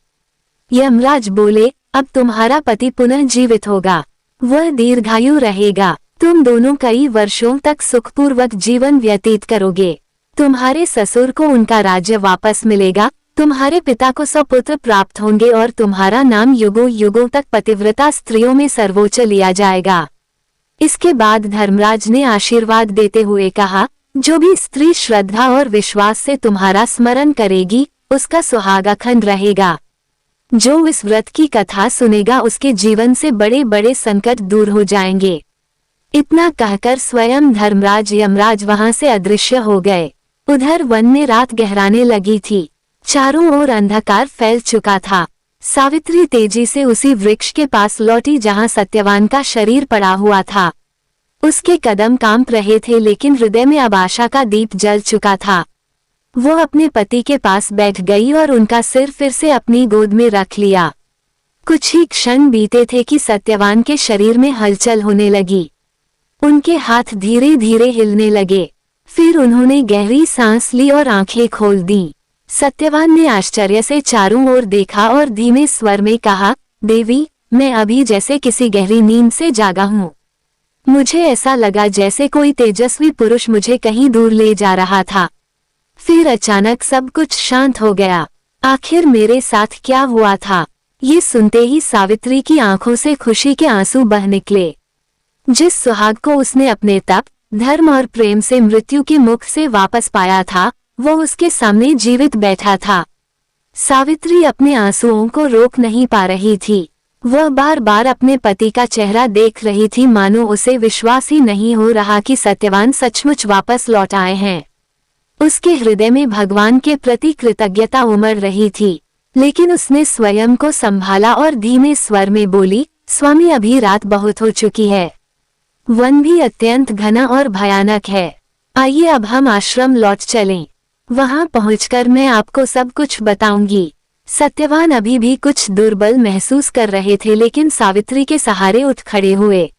यमराज बोले, अब तुम्हारा पति पुनः जीवित होगा। वह दीर्घायु रहेगा। तुम दोनों कई वर्षों तक सुखपूर्वक जीवन व्यतीत करोगे। तुम्हारे ससुर को उनका राज्य वापस मिलेगा। तुम्हारे पिता को 100 पुत्र प्राप्त होंगे और तुम्हारा नाम युगों युगों तक पतिव्रता स्त्रियों में सर्वोच्च लिया जाएगा। इसके बाद धर्मराज ने आशीर्वाद देते हुए कहा, जो भी स्त्री श्रद्धा और विश्वास से तुम्हारा स्मरण करेगी, उसका सुहाग अखंड रहेगा। जो इस व्रत की कथा सुनेगा, उसके जीवन से बड़े बड़े संकट दूर हो जाएंगे। इतना कहकर स्वयं धर्मराज यमराज वहां से अदृश्य हो गए। उधर वन में रात गहराने लगी थी। चारों ओर अंधकार फैल चुका था। सावित्री तेजी से उसी वृक्ष के पास लौटी जहां सत्यवान का शरीर पड़ा हुआ था। उसके कदम कांप रहे थे, लेकिन हृदय में अब आशा का दीप जल चुका था। वो अपने पति के पास बैठ गई और उनका सिर फिर से अपनी गोद में रख लिया। कुछ ही क्षण बीते थे कि सत्यवान के शरीर में हलचल होने लगी। उनके हाथ धीरे धीरे हिलने लगे। फिर उन्होंने गहरी सांस ली और आंखें खोल दी। सत्यवान ने आश्चर्य से चारों ओर देखा और धीमे स्वर में कहा, देवी, मैं अभी जैसे किसी गहरी नींद से जागा हूँ। मुझे ऐसा लगा जैसे कोई तेजस्वी पुरुष मुझे कहीं दूर ले जा रहा था। फिर अचानक सब कुछ शांत हो गया। आखिर मेरे साथ क्या हुआ था? ये सुनते ही सावित्री की आंखों से खुशी के आंसू बह निकले। जिस सुहाग को उसने अपने तप, धर्म और प्रेम से मृत्यु के मुख से वापस पाया था, वो उसके सामने जीवित बैठा था। सावित्री अपने आंसुओं को रोक नहीं पा रही थी। वह बार बार अपने पति का चेहरा देख रही थी, मानो उसे विश्वास ही नहीं हो रहा कि सत्यवान सचमुच वापस लौट आए हैं। उसके हृदय में भगवान के प्रति कृतज्ञता उमड़ रही थी, लेकिन उसने स्वयं को संभाला और धीमे स्वर में बोली, स्वामी, अभी रात बहुत हो चुकी है। वन भी अत्यंत घना और भयानक है। आइए अब हम आश्रम लौट चलें। वहां पहुंचकर मैं आपको सब कुछ बताऊंगी। सत्यवान अभी भी कुछ दुर्बल महसूस कर रहे थे, लेकिन सावित्री के सहारे उठ खड़े हुए।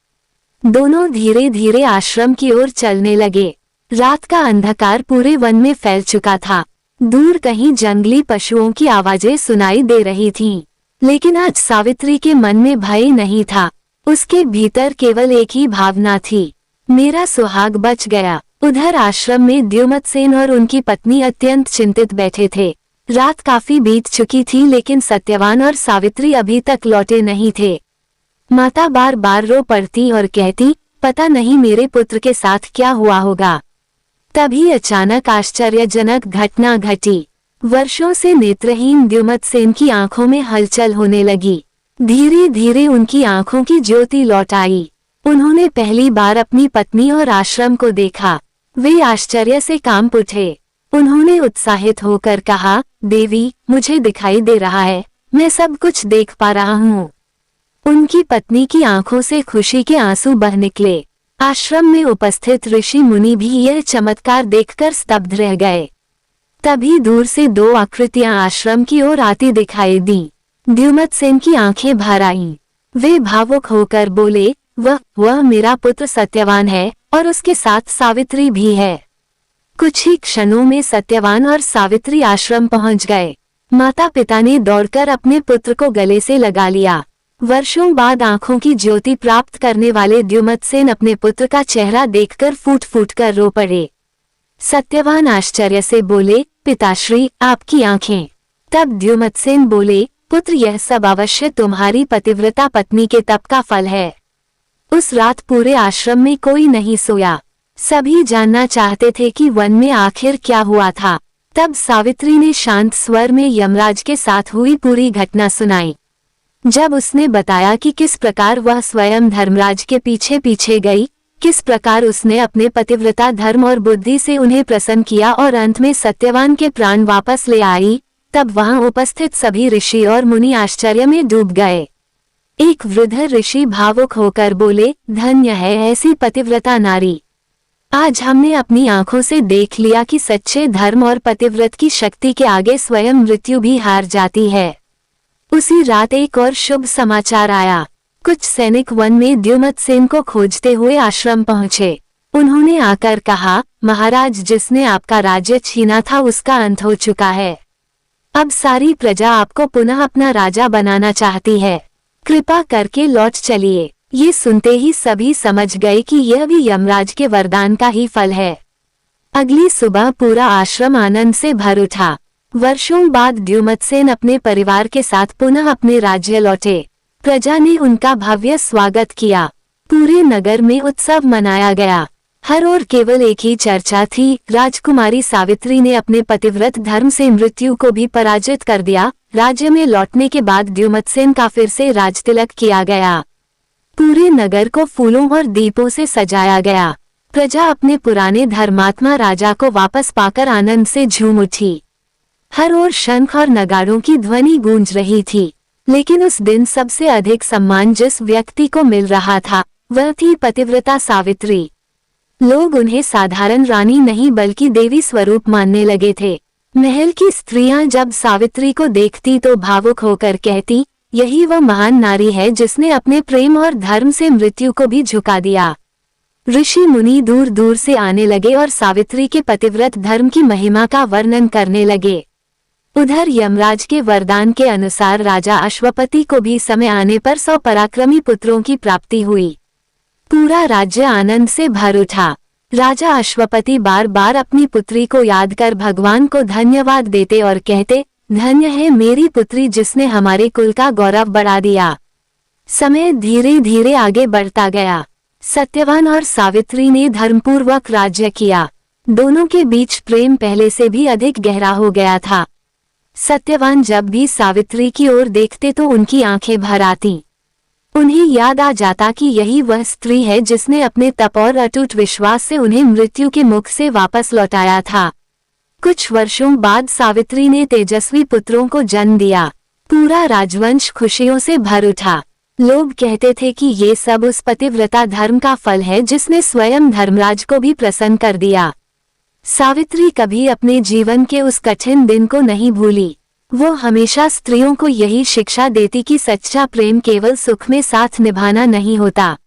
दोनों धीरे धीरे आश्रम की ओर चलने लगे। रात का अंधकार पूरे वन में फैल चुका था। दूर कहीं जंगली पशुओं की आवाजें सुनाई दे रही थीं, लेकिन आज सावित्री के मन में भय नहीं था। उसके भीतर केवल एक ही भावना थी, मेरा सुहाग बच गया। उधर आश्रम में द्युमतसेन और उनकी पत्नी अत्यंत चिंतित बैठे थे। रात काफी बीत चुकी थी, लेकिन सत्यवान और सावित्री अभी तक लौटे नहीं थे। माता बार बार रो पड़ती और कहती, पता नहीं मेरे पुत्र के साथ क्या हुआ होगा। तभी अचानक आश्चर्यजनक घटना घटी। वर्षों से नेत्रहीन द्युमतसेन की आंखों में हलचल होने लगी। धीरे धीरे उनकी आंखों की ज्योति लौट आई। उन्होंने पहली बार अपनी पत्नी और आश्रम को देखा। वे आश्चर्य से कांप उठे। उन्होंने उत्साहित होकर कहा, देवी, मुझे दिखाई दे रहा है, मैं सब कुछ देख पा रहा हूँ। उनकी पत्नी की आंखों से खुशी के आंसू बह निकले। आश्रम में उपस्थित ऋषि मुनि भी यह चमत्कार देखकर स्तब्ध रह गए। तभी दूर से दो आकृतियां आश्रम की ओर आती दिखाई दी। द्युमतसेन की आंखें भर आईं। वे भावुक होकर बोले, वह मेरा पुत्र सत्यवान है और उसके साथ सावित्री भी है। कुछ ही क्षणों में सत्यवान और सावित्री आश्रम पहुंच गए। माता पिता ने दौड़कर अपने पुत्र को गले से लगा लिया। वर्षों बाद आंखों की ज्योति प्राप्त करने वाले द्युमतसेन अपने पुत्र का चेहरा देखकर फूट फूट कर रो पड़े। सत्यवान आश्चर्य से बोले, पिताश्री, आपकी आंखें। तब द्युमतसेन बोले, पुत्र, यह सब अवश्य तुम्हारी पतिव्रता पत्नी के तप का फल है। उस रात पूरे आश्रम में कोई नहीं सोया। सभी जानना चाहते थे कि वन में आखिर क्या हुआ था। तब सावित्री ने शांत स्वर में यमराज के साथ हुई पूरी घटना सुनाई। जब उसने बताया कि किस प्रकार वह स्वयं धर्मराज के पीछे पीछे गई, किस प्रकार उसने अपने पतिव्रता धर्म और बुद्धि से उन्हें प्रसन्न किया और अंत में सत्यवान के प्राण वापस ले आई, तब वहां उपस्थित सभी ऋषि और मुनि आश्चर्य में डूब गए। एक वृद्ध ऋषि भावुक होकर बोले, धन्य है ऐसी पतिव्रता नारी। आज हमने अपनी आंखों से देख लिया कि सच्चे धर्म और पतिव्रत की शक्ति के आगे स्वयं मृत्यु भी हार जाती है। उसी रात एक और शुभ समाचार आया। कुछ सैनिक वन में द्युमतसेन को खोजते हुए आश्रम पहुंचे। उन्होंने आकर कहा, महाराज, जिसने आपका राज्य छीना था उसका अंत हो चुका है। अब सारी प्रजा आपको पुनः अपना राजा बनाना चाहती है। कृपा करके लौट चलिए। ये सुनते ही सभी समझ गए कि यह भी यमराज के वरदान का ही फल है। अगली सुबह पूरा आश्रम आनंद से भर उठा। वर्षों बाद द्युमतसेन अपने परिवार के साथ पुनः अपने राज्य लौटे। प्रजा ने उनका भव्य स्वागत किया। पूरे नगर में उत्सव मनाया गया। हर ओर केवल एक ही चर्चा थी, राजकुमारी सावित्री ने अपने पतिव्रत धर्म से मृत्यु को भी पराजित कर दिया। राज्य में लौटने के बाद द्युमतसेन का फिर से राजतिलक किया गया। पूरे नगर को फूलों और दीपों से सजाया गया। प्रजा अपने पुराने धर्मात्मा राजा को वापस पाकर आनंद से झूम उठी। हर ओर शंख और नगाड़ों की ध्वनि गूंज रही थी। लेकिन उस दिन सबसे अधिक सम्मान जिस व्यक्ति को मिल रहा था, वह थी पतिव्रता सावित्री। लोग उन्हें साधारण रानी नहीं बल्कि देवी स्वरूप मानने लगे थे। महल की स्त्रियां जब सावित्री को देखती तो भावुक होकर कहती, यही वह महान नारी है जिसने अपने प्रेम और धर्म से मृत्यु को भी झुका दिया। ऋषि मुनि दूर दूर से आने लगे और सावित्री के पतिव्रत धर्म की महिमा का वर्णन करने लगे। उधर यमराज के वरदान के अनुसार राजा अश्वपति को भी समय आने पर 100 पराक्रमी पुत्रों की प्राप्ति हुई। पूरा राज्य आनंद से भर उठा। राजा अश्वपति बार बार अपनी पुत्री को याद कर भगवान को धन्यवाद देते और कहते, धन्य है मेरी पुत्री जिसने हमारे कुल का गौरव बढ़ा दिया। समय धीरे धीरे आगे बढ़ता गया। सत्यवान और सावित्री ने धर्मपूर्वक राज्य किया। दोनों के बीच प्रेम पहले से भी अधिक गहरा हो गया था। सत्यवान जब भी सावित्री की ओर देखते तो उनकी आंखें भर आती। उन्हें याद आ जाता कि यही वह स्त्री है जिसने अपने तप और अटूट विश्वास से उन्हें मृत्यु के मुख से वापस लौटाया था। कुछ वर्षों बाद सावित्री ने तेजस्वी पुत्रों को जन्म दिया। पूरा राजवंश खुशियों से भर उठा। लोग कहते थे कि ये सब उस पतिव्रता धर्म का फल है जिसने स्वयं धर्मराज को भी प्रसन्न कर दिया। सावित्री कभी अपने जीवन के उस कठिन दिन को नहीं भूली। वो हमेशा स्त्रियों को यही शिक्षा देती कि सच्चा प्रेम केवल सुख में साथ निभाना नहीं होता।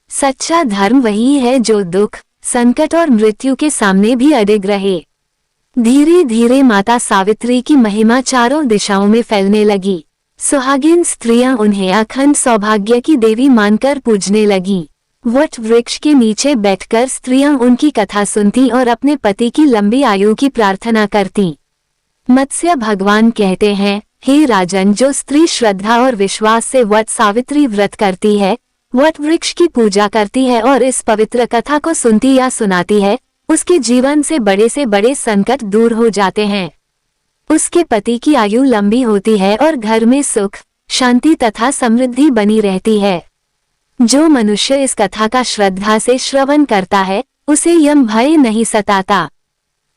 सच्चा धर्म वही है जो दुख, संकट और मृत्यु के सामने भी अडिग रहे। धीरे धीरे माता सावित्री की महिमा चारों दिशाओं में फैलने लगी। सुहागिन स्त्रियां उन्हें अखंड सौभाग्य की देवी मानकर पूजने लगीं। वट वृक्ष के नीचे बैठकर स्त्रियां उनकी कथा सुनती और अपने पति की लंबी आयु की प्रार्थना करती। मत्स्य भगवान कहते हैं, हे राजन, जो स्त्री श्रद्धा और विश्वास से वट सावित्री व्रत करती है, वट वृक्ष की पूजा करती है और इस पवित्र कथा को सुनती या सुनाती है, उसके जीवन से बड़े संकट दूर हो जाते हैं। उसके पति की आयु लंबी होती है और घर में सुख, शांति तथा समृद्धि बनी रहती है। जो मनुष्य इस कथा का श्रद्धा से श्रवण करता है, उसे यम भय नहीं सताता।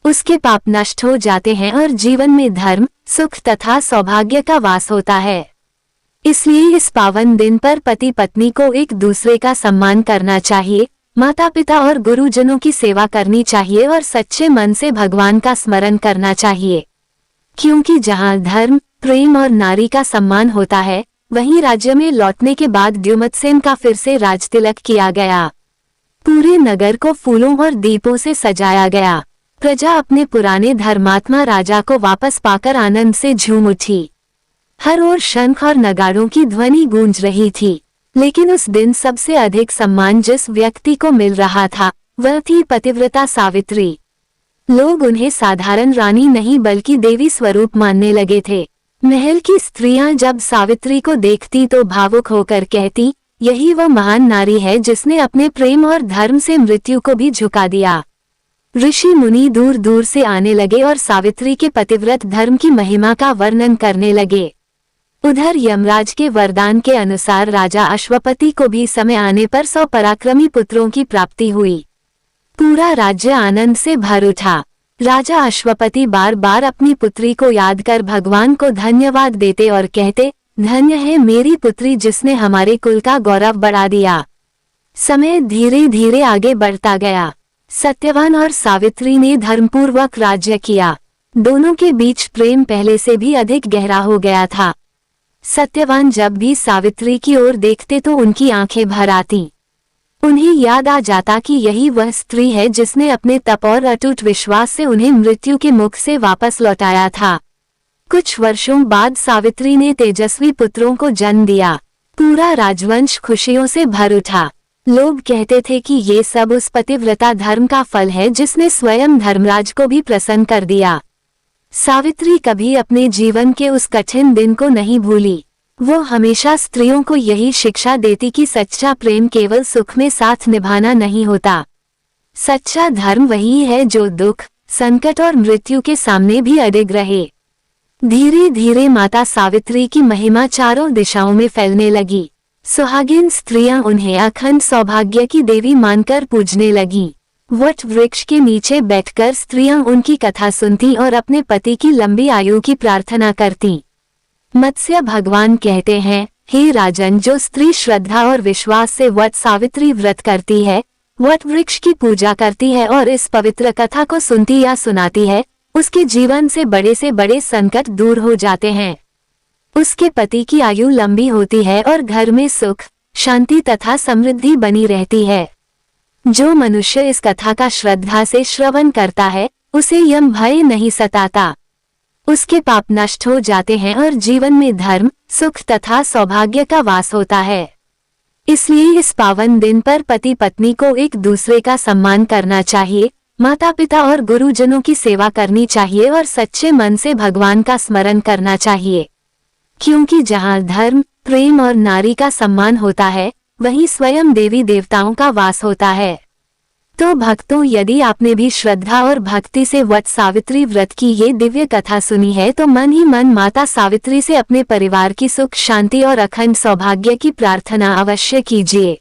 उसके पाप नष्ट हो जाते हैं और जीवन में धर्म, सुख तथा सौभाग्य का वास होता है। इसलिए इस पावन दिन पर पति पत्नी को एक दूसरे का सम्मान करना चाहिए, माता पिता और गुरुजनों की सेवा करनी चाहिए और सच्चे मन से भगवान का स्मरण करना चाहिए। क्योंकि जहाँ धर्म, प्रेम और नारी का सम्मान होता है, वहीं राज्य में लौटने के बाद द्युमत्सेन का फिर से राजतिलक किया गया। पूरे नगर को फूलों और दीपों से सजाया गया। प्रजा अपने पुराने धर्मात्मा राजा को वापस पाकर आनंद से झूम उठी। हर ओर शंख और नगाड़ों की ध्वनि गूंज रही थी। लेकिन उस दिन सबसे अधिक सम्मान जिस व्यक्ति को मिल रहा था, वह थी पतिव्रता सावित्री। लोग उन्हें साधारण रानी नहीं बल्कि देवी स्वरूप मानने लगे थे। महल की स्त्रियां जब सावित्री को देखती तो भावुक होकर कहती, यही वह महान नारी है जिसने अपने प्रेम और धर्म से मृत्यु को भी झुका दिया। ऋषि मुनि दूर दूर से आने लगे और सावित्री के पतिव्रत धर्म की महिमा का वर्णन करने लगे। उधर यमराज के वरदान के अनुसार राजा अश्वपति को भी समय आने पर 100 पराक्रमी पुत्रों की प्राप्ति हुई। पूरा राज्य आनंद से भर उठा। राजा अश्वपति बार बार अपनी पुत्री को याद कर भगवान को धन्यवाद देते और कहते, धन्य है मेरी पुत्री जिसने हमारे कुल का गौरव बढ़ा दिया। समय धीरे धीरे आगे बढ़ता गया। सत्यवान और सावित्री ने धर्मपूर्वक राज्य किया। दोनों के बीच प्रेम पहले से भी अधिक गहरा हो गया था। सत्यवान जब भी सावित्री की ओर देखते तो उनकी आंखें भर आती। उन्हें याद आ जाता कि यही वह स्त्री है जिसने अपने तप और अटूट विश्वास से उन्हें मृत्यु के मुख से वापस लौटाया था। कुछ वर्षों बाद सावित्री ने तेजस्वी पुत्रों को जन्म दिया। पूरा राजवंश खुशियों से भर उठा। लोग कहते थे कि ये सब उस पतिव्रता धर्म का फल है जिसने स्वयं धर्मराज को भी प्रसन्न कर दिया। सावित्री कभी अपने जीवन के उस कठिन दिन को नहीं भूली। वो हमेशा स्त्रियों को यही शिक्षा देती कि सच्चा प्रेम केवल सुख में साथ निभाना नहीं होता। सच्चा धर्म वही है जो दुख, संकट और मृत्यु के सामने भी अडिग रहे। धीरे धीरे माता सावित्री की महिमा चारों दिशाओं में फैलने लगी। सुहागिन स्त्रियां उन्हें अखंड सौभाग्य की देवी मानकर पूजने लगीं। वट वृक्ष के नीचे बैठकर स्त्रियां उनकी कथा सुनती और अपने पति की लंबी आयु की प्रार्थना करती। मत्स्य भगवान कहते हैं, हे राजन, जो स्त्री श्रद्धा और विश्वास से वट सावित्री व्रत करती है, वट वृक्ष की पूजा करती है और इस पवित्र कथा को सुनती या सुनाती है, उसके जीवन से बड़े संकट दूर हो जाते हैं। उसके पति की आयु लंबी होती है और घर में सुख, शांति तथा समृद्धि बनी रहती है। जो मनुष्य इस कथा का श्रद्धा से श्रवण करता है, उसे यम भय नहीं सताता। उसके पाप नष्ट हो जाते हैं और जीवन में धर्म, सुख तथा सौभाग्य का वास होता है। इसलिए इस पावन दिन पर पति पत्नी को एक दूसरे का सम्मान करना चाहिए, माता पिता और गुरुजनों की सेवा करनी चाहिए और सच्चे मन से भगवान का स्मरण करना चाहिए। क्योंकि जहाँ धर्म, प्रेम और नारी का सम्मान होता है, वहीं स्वयं देवी देवताओं का वास होता है। तो भक्तों, यदि आपने भी श्रद्धा और भक्ति से वट सावित्री व्रत की ये दिव्य कथा सुनी है तो मन ही मन माता सावित्री से अपने परिवार की सुख, शांति और अखंड सौभाग्य की प्रार्थना अवश्य कीजिए।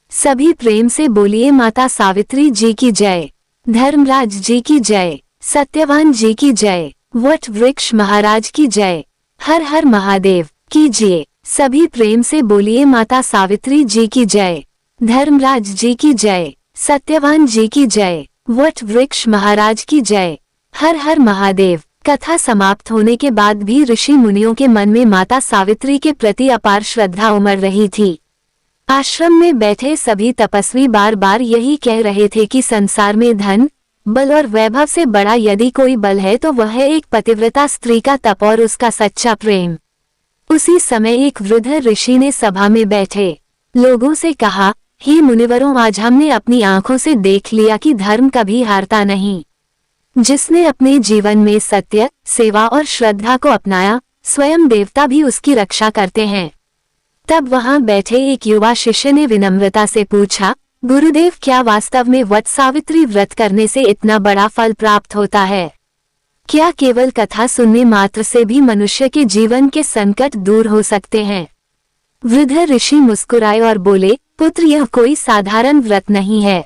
सभी प्रेम से बोलिए, माता सावित्री जी की जय, धर्मराज जी की जय, सत्यवान जी की जय, वट वृक्ष महाराज की जय, हर हर महादेव कीजिए। सभी प्रेम से बोलिए, माता सावित्री जी की जय, धर्मराज जी की जय, सत्यवान जी की जय। वट वृक्ष महाराज की जय। हर हर महादेव। कथा समाप्त होने के बाद भी ऋषि मुनियों के मन में माता सावित्री के प्रति अपार श्रद्धा उमड़ रही थी। आश्रम में बैठे सभी तपस्वी बार बार यही कह रहे थे कि संसार में धन, बल और वैभव से बड़ा यदि कोई बल है तो वह है एक पतिव्रता स्त्री का तप और उसका सच्चा प्रेम। उसी समय एक वृद्ध ऋषि ने सभा में बैठे लोगों से कहा, हे मुनिवरों, आज हमने अपनी आंखों से देख लिया कि धर्म कभी हारता नहीं। जिसने अपने जीवन में सत्य, सेवा और श्रद्धा को अपनाया, स्वयं देवता भी उसकी रक्षा करते हैं। तब वहां बैठे एक युवा शिष्य ने विनम्रता से पूछा, गुरुदेव, क्या वास्तव में वट सावित्री व्रत करने से इतना बड़ा फल प्राप्त होता है? क्या केवल कथा सुनने मात्र से भी मनुष्य के जीवन के संकट दूर हो सकते हैं? वृद्ध ऋषि मुस्कुराए और बोले, पुत्र, यह कोई साधारण व्रत नहीं है।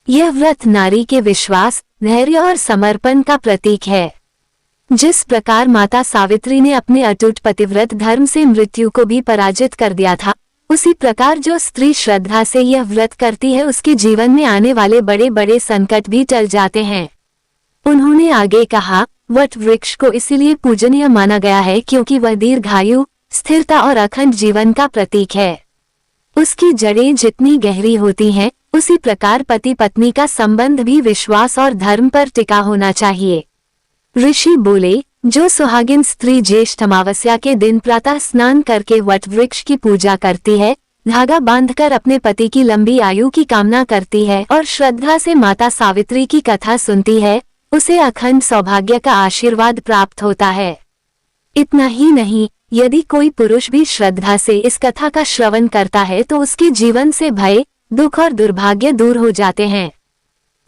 यह व्रत नारी के विश्वास, धैर्य और समर्पण का प्रतीक है। जिस प्रकार माता सावित्री ने अपने अटूट पतिव्रत धर्म से मृत्यु को भी पराजित कर दिया था, उसी प्रकार जो स्त्री श्रद्धा से यह व्रत करती है उसके जीवन में आने वाले बड़े बड़े संकट भी टल जाते हैं। उन्होंने आगे कहा, वट वृक्ष को इसीलिए पूजनीय माना गया है क्योंकि वह दीर्घायु, स्थिरता और अखंड जीवन का प्रतीक है। उसकी जड़ें जितनी गहरी होती हैं, उसी प्रकार पति पत्नी का संबंध भी विश्वास और धर्म पर टिका होना चाहिए। ऋषि बोले, जो सुहागिन स्त्री ज्येष्ठ अमावस्या के दिन प्रातः स्नान करके वट वृक्ष की पूजा करती है, धागा बांधकर अपने पति की लंबी आयु की कामना करती है और श्रद्धा से माता सावित्री की कथा सुनती है, उसे अखंड सौभाग्य का आशीर्वाद प्राप्त होता है। इतना ही नहीं, यदि कोई पुरुष भी श्रद्धा से इस कथा का श्रवण करता है तो उसके जीवन से भय, दुख और दुर्भाग्य दूर हो जाते हैं।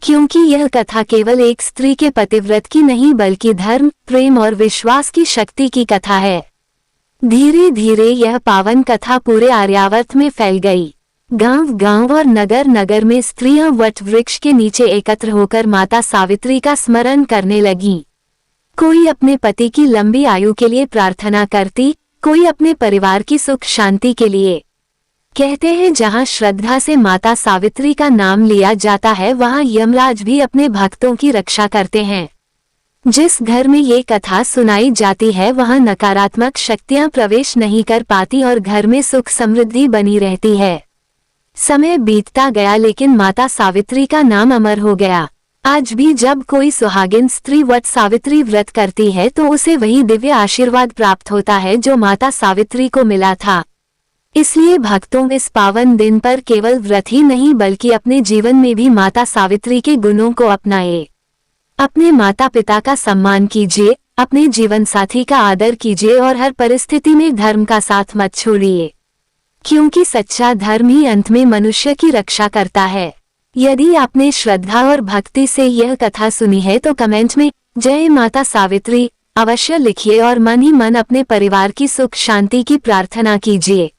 क्योंकि यह कथा केवल एक स्त्री के पतिव्रत की नहीं बल्कि धर्म, प्रेम और विश्वास की शक्ति की कथा है। धीरे धीरे यह पावन कथा पूरे आर्यावर्त में फैल गई। गांव-गांव और नगर नगर में स्त्रियां वट वृक्ष के नीचे एकत्र होकर माता सावित्री का स्मरण करने लगीं। कोई अपने पति की लंबी आयु के लिए प्रार्थना करती, कोई अपने परिवार की सुख शांति के लिए। कहते हैं जहां श्रद्धा से माता सावित्री का नाम लिया जाता है वहां यमराज भी अपने भक्तों की रक्षा करते हैं। जिस घर में ये कथा सुनाई जाती है वहां नकारात्मक शक्तियां प्रवेश नहीं कर पाती और घर में सुख समृद्धि बनी रहती है। समय बीतता गया लेकिन माता सावित्री का नाम अमर हो गया। आज भी जब कोई सुहागिन स्त्री वट सावित्री व्रत करती है तो उसे वही दिव्य आशीर्वाद प्राप्त होता है जो माता सावित्री को मिला था। इसलिए भक्तों इस पावन दिन पर केवल व्रत ही नहीं बल्कि अपने जीवन में भी माता सावित्री के गुणों को अपनाए। अपने माता पिता का सम्मान कीजिए, अपने जीवन साथी का आदर कीजिए और हर परिस्थिति में धर्म का साथ मत छोड़िए, क्योंकि सच्चा धर्म ही अंत में मनुष्य की रक्षा करता है। यदि आपने श्रद्धा और भक्ति से यह कथा सुनी है तो कमेंट में जय माता सावित्री अवश्य लिखिए और मन ही मन अपने परिवार की सुख शांति की प्रार्थना कीजिए।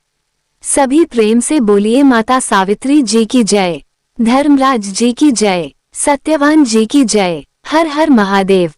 सभी प्रेम से बोलिए माता सावित्री जी की जय, धर्मराज जी की जय, सत्यवान जी की जय। हर हर महादेव।